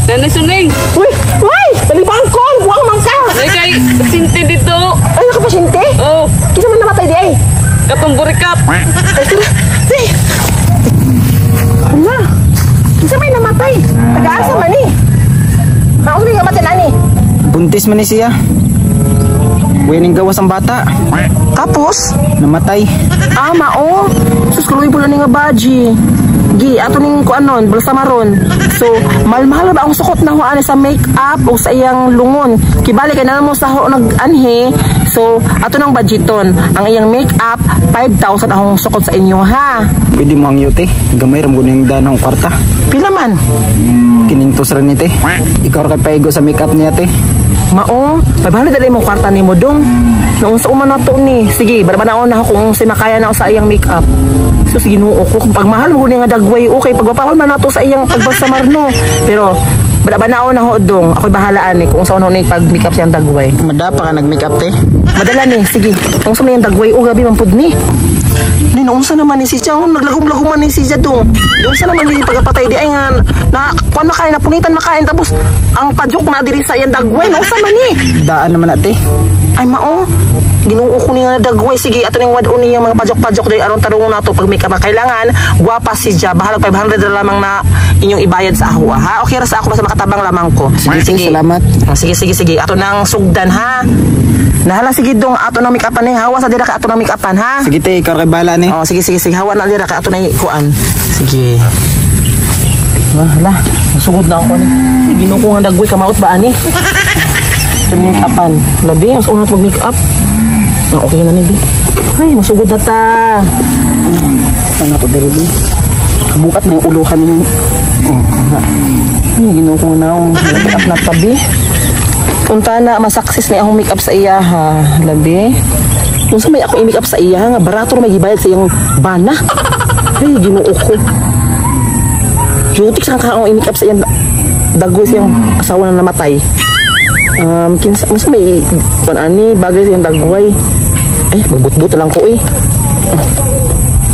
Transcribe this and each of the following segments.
Nanay Suning. Uy! Uy! Talibangkon! Buwang mangka! Nay kay pasyente dito. Ay, nakapasyente? Oh, Kisa man namatay di ay? katong burikap. Ay, tira! Ay! Hala! Kisa may namatay? Taga-asa man eh? Kaos may namatay na ni? Buntis man ni siya. Winning gawas ang bata. Tapos? Namatay. Ah, mao. Sus, kaluwi po na ni nga baji. Gi, ato ning kuanon, bulsa maron. So, mahal-mahal ba ang sukot na huane sa make-up o sa iyang lungon? Kibali kay na mo sa ho nag-anhe. So, ato nang budgeton. Ang iyang make-up, 5,000 akong sukot sa inyo, ha? Pwede mo ang yote. Gamay ram guna yung danang kwarta. Pila man? Kiningtos rin ni te. Ikaw kay paigo sa make-up niya te. Mao, 500 dali mo kwarta ni mo dong. Noong sa uman na to ni. Sige, barabanaon na ako kung simakaya na ako sa iyang make-up. So, sige noo ko. Kung pagmahal mo ni nga dagway, okay. Pagmapahal man na to sa iyang pagbasamar no. Pero, barabanaon na ako dong. Ako'y bahalaan ni kung saan ni pag-make-up siyang dagway. Madapa ka nag-make-up te. Madala ni, sige. Kung saan yung dagway, gabi mampud ni. Ninoonsa naman ni si Siya, naglagom-lagom man ni si Siya dong. Ninoonsa naman ni pagkapatay di ay nga, kuan makain, napunitan makain, tapos ang padyok na diri sa iyang dagway, noonsa man ni. Daan naman ate. Ay mao, ginuo ko ni nga dagway, sige, ato ning wad ni yung mga padyok-padyok di aron tarong nato pag may kailangan, guwapa si Siya, bahalag 500 na lamang na inyong ibayad sa ako, ha? Okay ra sa ako basta makatabang lamang ko. Sige. Salamat. Sige. Ato nang sugdan, ha? Nahala, sige dong, ato nang make-upan ni, hawa sa dira ka ato nang make-upan, ha? Sige te, ikaw kay bala ni. Oh, sige, hawa na dira ka ato nang ikuan. Sige. Hala, masugod na ako ni. Ginuo ko nga dagway kamaot ba ani? Sa make-upan. Labi, mas unang mag-make-up. Okay na ni, Bi. Ay, masugod na ta. Ano to diri bi? Kabukat na yung uluhan ni. Ay, ginuo ko na akong make-up na tabi. Punta na, masaksis na akong make-up sa iya, ha. Labi. Kung sa may ako i-make-up sa iya, nga barato na may gibayad sa iyong bana. Ay, ginuo ko. Jutik sa akong i-make up sa iyang dagoy sa iyong asawa na namatay. Kinsa, mas may panani, bagay sa iyong dagoy. Ay, magbut-but lang ko eh.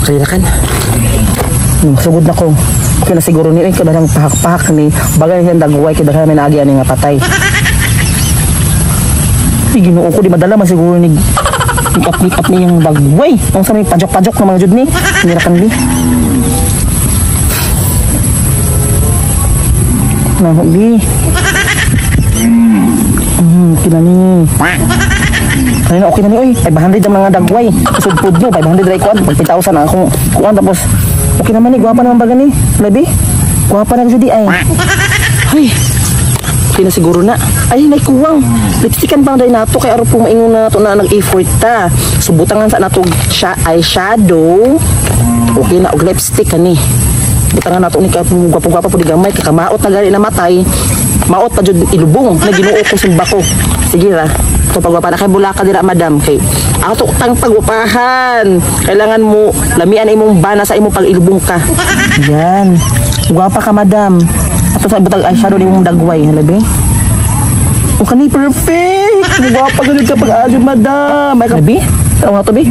Kaya kan. Masugod na ko. Okay na siguro ni, kadang pahak-pahak ni, bagay sa iyong dagoy, kadang may naagyan ni nga patay. Ay, ginuo ko, di madala masiguro ni make-up ni yung dagway. Kung sa may pajok-pajok na mga jud ni, nirakan ni. Nabi. Kinani. Kanina okay na ni, oy. 500 ang mga dagway. Sudpud nyo, 500 ray kuan. 5,000 ang akong kuan. Tapos, okay naman ni, guwapa naman baga ni. Labi, guwapa na kasi di ay. Ay, okay na siguro na. Ay, may kuwang. Lipstickan pang dahil nato. Kaya araw po maingon na ito na nag-effort ta. Subutangan sa nato eyeshadow. Okay na, og lipstick ka ni. Butangan nato ni gwapo-gwapo po di gamay. Kakamaot na gali na matay. Maot pa dyan ilubong. Naginuo ko simba ko. Sige ra. Ito pagwapa na kay bulaka dira madam. Kay ato tang pagwapahan. Kailangan mo lamian imong bana sa imong pag-ilubong ka. Yan. Gwapa ka madam. Ato sa butang eyeshadow ni mong dagway. Halabi? O kani perfect. Gwapa ganun ka pag-aadyo madam. May kabi? Tawag nga to bi?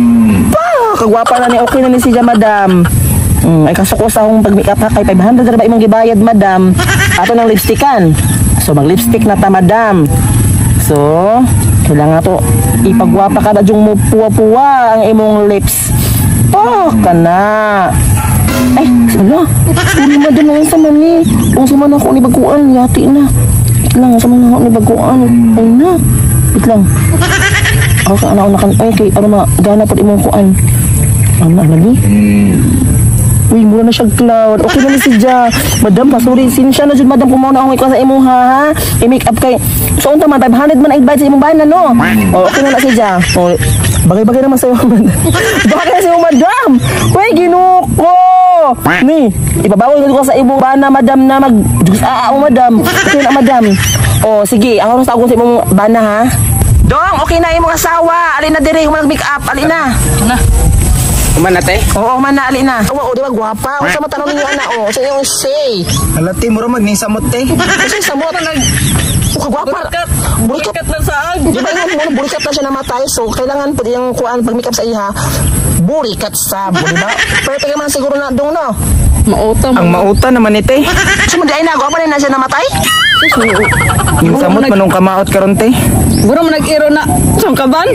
Kagwapa na ni. Okay na ni siya madam. Ay kasuko sa akong pag-makeup ha. Kay 500 na ba imong gibayad madam. Ato ng lipstickan. So mag-lipstick na ta madam. So kailangan to ipagwapa ka na yung mo puwa-puwa ang imong lips. Ka na. Ay, sala. Sorry madam na sa mani. Kung sa man ako ni baguan, yati na. Wait lang, sa man ako ni baguan. Ay na. Wait lang. Ako sa anak na kan. Ay, kay ano mga gana po imong kuan. Ano na, lagi? Uy, mura na siya cloud. Okay na ni si Ja. Madam, pasuri. Sinsya na dyan, madam. Kumaw na akong ikaw sa imong ha. I-make up kay. So, unta man, 500 man ang sa imong bahan na, no? O, okay na si Ja. O, bagay-bagay naman sa'yo, madam. Bagay na sa'yo, madam. Uy, ginuko. Ni, ipabawa ko sa imong bahan na, madam, na mag-juice madam. Okay na, madam. O, sige. Ang oras ako sa imong bahan na, ha? Dong, okay na imong asawa. Alin na dire, mag-make up. Alin na. Na. Kuman na te? Oo, manali na. Oo, di ba gwapa? O sa matanong niyo ana, o sa iyong say. Halati mo rin magnisamot te. Kasi samot na kagwapa. Burikat na saan? Di ba yung burikat na siya namatay? So, kailangan po yung kuan pag-makeup sa iha. Burikat sa, di ba? Perfect naman siguro na doon, no? Mauta. Ang mauta naman ni te. So, di ay nagawa pa rin na siya namatay. Yung samot manong kamaot karon te. Buro mo nag-iro na. Saan ka ban?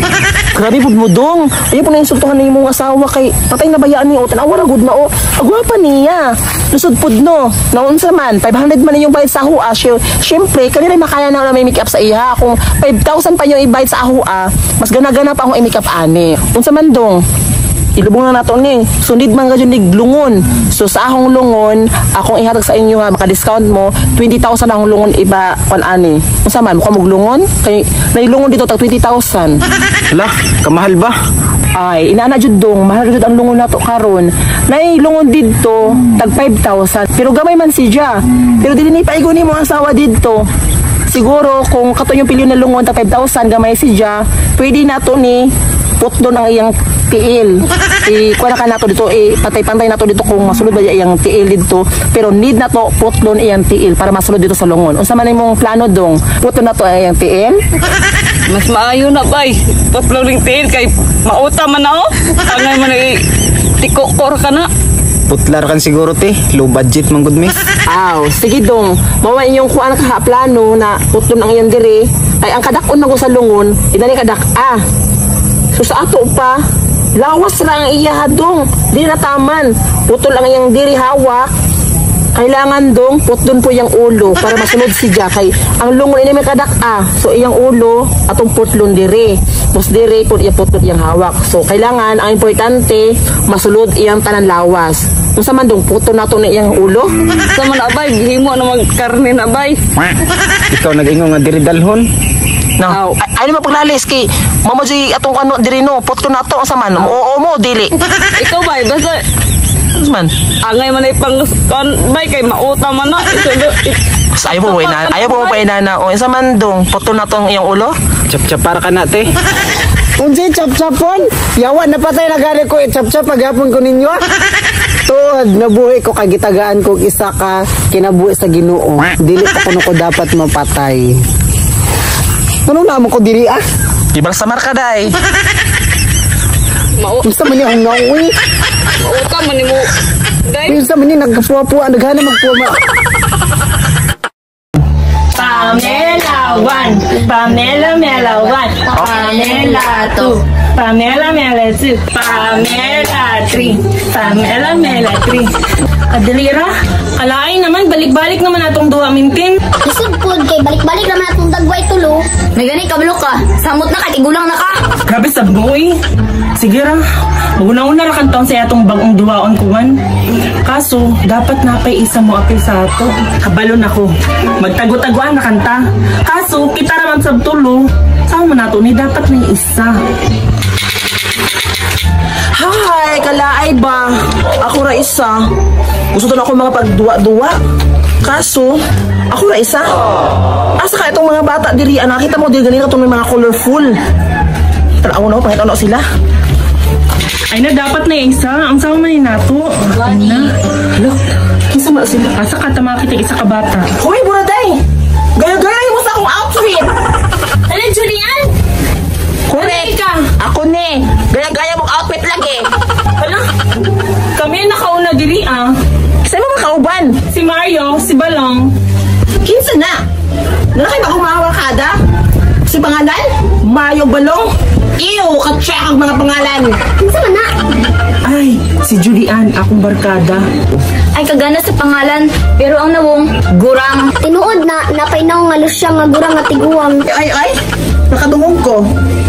Grabe pud mo dong. Ayaw po na insultuhan ni mong asawa kay patay na bayaan ni o. Tanawa ra gud na o. Agwapa niya. Lusod pud no. Naunsa man 500 man yung bayad sa ahua. Syempre kanila makaya na may make up sa iya. Kung 5,000 pa yung ibayad sa ahua, mas gana-gana pa akong i-make up ani. Unsa man dong? Ilubong na nato ni. Sundid man gadyon nig lungon. So sa akong lungon, akong ihatag sa inyo ha, maka-discount mo 20,000 ang lungon iba kon ani. Unsa man mo lungon? Kay nailungon dito tag 20,000. Hala, kamahal ba? Ay, inaana jud dong, mahal jud ang lungon nato karon. Nailungon dito tag 5,000. Pero gamay man si Ja. Pero dili ni paigo ni mo asawa dito. Siguro kung kato yung pilyo na lungon tag 5,000 gamay si Ja, pwede nato ni putlon ang iyang tiil. Kuha na ka nato dito, patay-pantay nato dito kung masulod ba iyang tiil dito. Pero need na to putlon iyang tiil para masulod dito sa lungon. Unsa man imong plano dong? Putlon na to iyang tiil? Mas maayo na bay. Putlong ring tiil kay mauta man na o. Angay man ay tikokor ka na. Putlar kan siguro te. Low budget man gud miss. Aw, sige dong. Mawa inyong kuha ka plano na putlon ang iyang diri. Ay ang kadakon na ko sa lungon, inani kadak So sa ato pa, lawas lang ang iya dong. Di na taman. Putol ang iyang diri hawak. Kailangan dong putlon po iyang ulo para masunod si Ja. Kay ang lungon ini may kadak So iyang ulo atong putlon diri. Tapos diri po iya putlon iyang hawak. So kailangan ang importante masulod iyang tanan lawas. Kung sa man dong puto nato na iyang ulo. Sa man abay, gihimo na magkarne na bay. Ikaw nag-ingon nga diri dalhon. No. Ay mo paglalis kay mama di atong ano diri no puto nato sa man. Oo mo dili. Ikaw bay, basta Man. angay man ay pang bay kay mauta man na. Ayaw po na. Ayaw po pa inana. O sa man dong puto natong iyang ulo. Chap-chap para ka na te. Unsi chap-chapon? Yawa na patay na gari ko chap-chap paghapon ko ninyo. Tuod, nabuhi ko kagitagaan kog isa ka kinabuhi sa Ginoo. Dili pa kuno ko dapat mapatay. Ano naman ko diri Ibang sa markaday. Unsa man ni ang nawi? Mauta man mo. Day. Unsa man ni nagkapuwa-puwa naghana magpuwa. Pamela 1, Pamela Mela 1, Pamela 2, Pamela Mela 2, Pamela 3, Pamela Mela 3. Adilira, kalaay naman, balik-balik naman atong duwa mintin. Isip po, kay balik-balik naman atong dagway tulo. May gani kabalo ka. Samot na ka, tigulang na ka. Grabe sa buoy. Sige ra, maguna-una ra kantong sa atong bagong duwaon kuman. Kaso, dapat napay isa mo apil sa ato. Kabalon ako. Magtago-taguan na kanta. Kaso, kita naman sa tulo. Saan mo nato ni dapat may isa. Hi, kalaay ba? Ako ra isa. Gusto na ako mga pagduwa-duwa. Kaso, ako ra isa. Asa ka itong mga bata diri? Nakita mo diri ganito itong mga colorful. Tanaw na, pangit ano sila. Ay na, dapat na isa. Ang sama man ni nato. Ay na. Look, kinsa man sila? Asa ka tamakita isa ka bata. Hoy, buraday! Gaya-gaya mo sa akong outfit! Ano, Julian? Correct ka! Ako ni! Gaya-gaya mong outfit lagi! Hala, kami ang nakauna diri Saan mo makauban? Si Mario, si Balong. Kinsa na? Nalaki ba kumawa kada? Si pangalan? Mayo Balong? Iyo, katsak ang mga pangalan! Kinsa man na? Ay, si Julian, akong barkada. Ay, kagana sa pangalan. Pero ang nawong, gurang. Tinuod na, napainaw nga lusya nga gurang at tiguang. Ay! Nakadungog ko.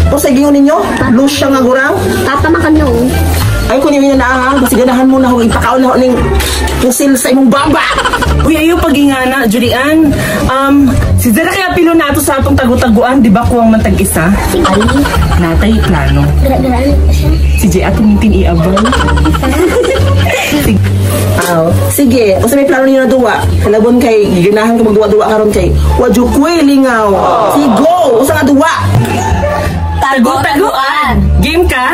O sa gingon ninyo? Lusya nga gurang? Papa makanong. Ay, kunin mo na ha. Kasi ganahan mo na ako. Ipakaon na ako ng pusil sa imong baba. Uy, ayaw pagingana, Julian. Si Zara kaya pilo nato sa atong tagu-taguan, di ba kuwang mantag-isa? Si Ali. Natay plano. Gara-garaan siya. Si Jay atong mintin iabang. Sige. O sa may plano niyo na duwa. Kalabon kay, ganahan ko magduwa-duwa karon kay. Wadyo kuy lingaw. Sige, go! O sa nga duwa. Tagu-taguan! Game ka?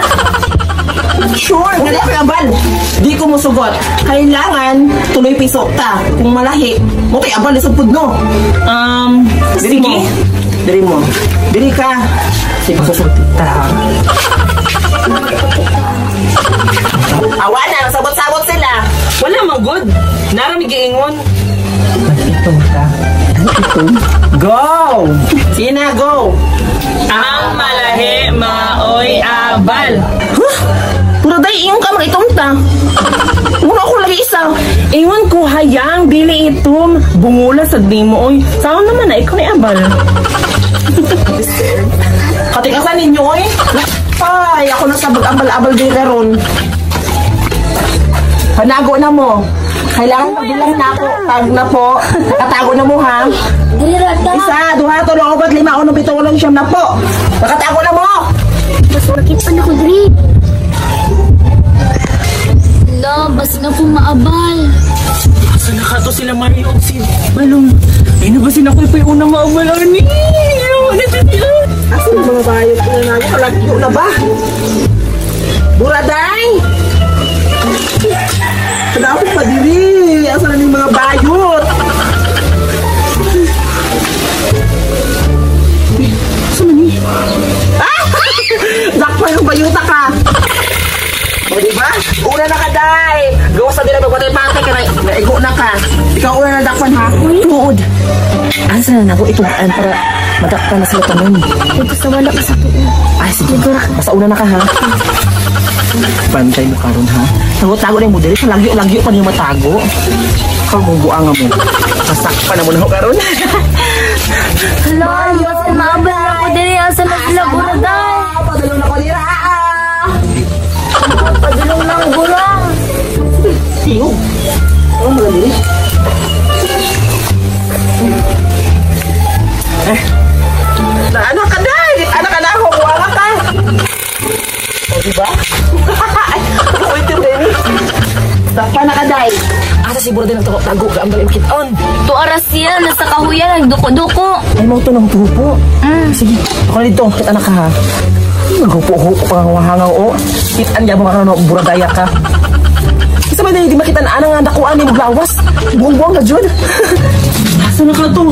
Sure, gali ako abal. Di ko musugot. Kailangan tuloy pisok ta. Kung malahi, mo kay abal sa pudno. Diri mo. Sige. Diri mo. Diri ka. Sige, susulti ta. Awan na, sabot-sabot sila. Wala mang good. Naramig giingon. Ito ka. Go! Sina, go! Ang malahi maoy abal. Puro day, iyong ka mag-itumta. Muna ako lagi isa. Iwan ko hayang dili itom bungula sa mo oy. Saan naman na ikaw ni abal. Katikasan ninyo, oy. Ay, ako na sabag ambal-abal din karon. Panago na mo. Kailangan magbilang na ako. Tag na po. Nakatago na mo, ha? Isa, duha, tulong, upat, lima, uno, pito, ulong, siyam na po. Nakatago na mo. Mas makit pa na ko, Dri. Basta na po maabal. Asa na ka to sila Mario o si Balong? Ay na ba sila ko yung unang maabal ni? Asa na mga bayot ko na namin? Kalagyo na ba? Buraday! Kenapa pa diri? Asa na yung mga bayot? Asa na ni? Ah! Dakpa yung bayuta ka! O diba? Una na ka, day! Gawas na din ang magpatay-patay ka na naigo na ka. Ikaw una na dakpan, ha? Tuod. Asa na ako ituan para madakpan na sila tanon. Ito sa wala ka sa tuon. Ay, sige. Basta una na ka, ha? Bantay mo karon, ha? Tago-tago na yung model. Lagyo pa niyo matago. Ikaw mong buanga mo. Masakpan na mo na ako karon. Hala, basta maabal na ko, Dri. Asa na sila buraday? Padulong na ko nira, Padulong ng gurang. Siyo. Ano mo diri? Na anak ka, day! Anak ka na ako, buanga ka! O, diba? Wait yung Benny. Dakpa na ka, day. Asa si Buraday nagtago ka ang balim kiton. To aras siya, nasa kahuyan, nagduko-duko. Ay, mo to ng tupo. Sige, ako na dito. Kita na ka, ha? Maghupo-hupo pa nga hangaw, o. Kitaan niya mo nga ano, Buradaya ka. Isa ba na hindi makitaan nga nakuhaan ni maglawas? Buong-buong na, Jun. Asa na ka to?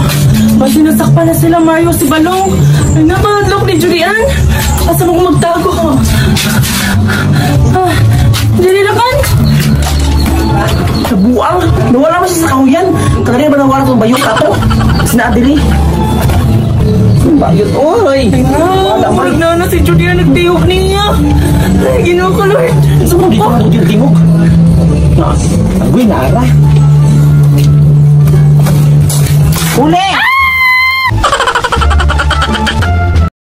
Basta nasakpan na sila Mario si Balong. Ay napahadlok ni Julian. Asa mo ko magtago? Dili na kan? Nabuang. Nawala mo siya sa kahuyan. Kagani ba nawala itong bayot ka to? Sinadili. Bayot, oy. Wala na si Julian nagtiyok niya. Ay, Ginoo ko, Lord. Saan mo dito ang yung timog? Agoy, nara. Uli!